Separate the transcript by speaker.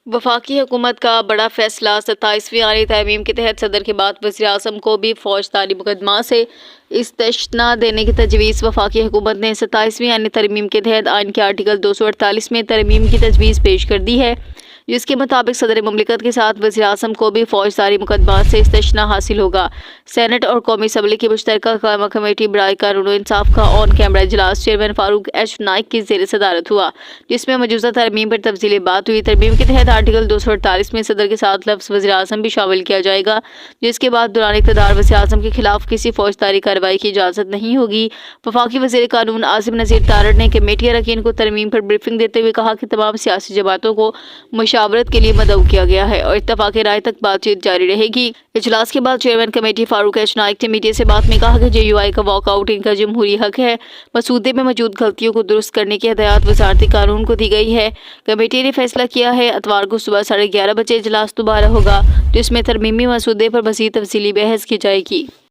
Speaker 1: وفاقی حکومت کا بڑا فیصلہ 27ویں آئینی ترمیم کے تحت صدر کے بعد وزیر اعظم کو بھی فوجداری مقدمہ سے استثناء دینے کی تجویز۔ وفاقی حکومت نے 27ویں آئینی ترمیم کے تحت آئین کے آرٹیکل 248 میں ترمیم کی تجویز پیش کر دی ہے، جس کے مطابق صدر مملکت کے ساتھ وزیر اعظم کو بھی فوجداری مقدمات سے استثناء حاصل ہوگا۔ سینیٹ اور قومی اسمبلی کی مشترکہ قائمہ کمیٹی برائے قانون و انصاف کا آن کیمرہ اجلاس چیئرمین فاروق ایچ نائک کی زیر صدارت ہوا، جس میں مجوزہ ترمیم پر تفصیلی بات ہوئی۔ ترمیم کے تحت آرٹیکل 248 میں صدر کے ساتھ لفظ وزیر اعظم بھی شامل کیا جائے گا، جس کے بعد دوران اقتدار وزیر اعظم کے خلاف کسی فوجداری کارروائی کی اجازت نہیں ہوگی۔ وفاقی وزیر قانون عاصم نذیر تارڑ نے کمیٹی اراکین کو ترمیم پر بریفنگ دیتے ہوئے کہا کہ تمام سیاسی جماعتوں کو مشاورت کے لیے مدعو کیا گیا ہے اور اتفاق رائے تک بات چیت جاری رہے گی۔ اجلاس کے بعد چیئرمین کمیٹی فاروق ایچ نائک نے میڈیا سے بات میں کہا کہ JUI کا واک آؤٹ ان کا جمہوری حق ہے۔ مسودے میں موجود غلطیوں کو درست کرنے کی ہدایات وزارتی قانون کو دی گئی ہے۔ کمیٹی نے فیصلہ کیا ہے اتوار کو صبح 11:30 بجے اجلاس دوبارہ ہوگا، جس میں ترمیمی مسودے پر مزید تفصیلی بحث کی جائے گی۔